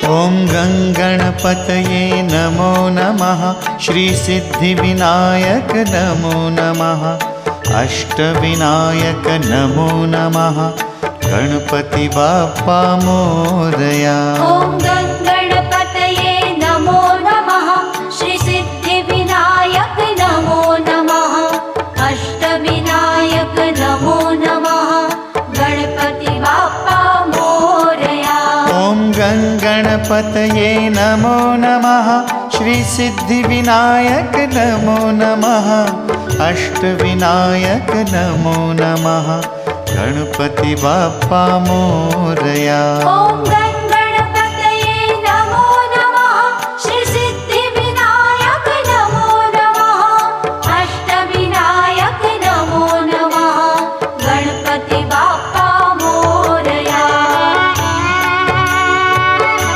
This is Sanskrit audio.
ॐ गणपतये नमो नमः। श्री सिद्धिविनायक नमो नमः। अष्टविनायक नमो नमः। गणपति बाप्पा मोरया। ॐ गणपतये नमो नमः। श्री सिद्धिविनायक नमो नमः। अष्टविनायक नमो नमः। गणपति बाप्पा मोरया। ॐ गणपतये नमो नमः। श्री सिद्धिविनायक नमो नमः। अष्टविनायक नमो नमः। गणपति बाप्पा मोरया। ॐ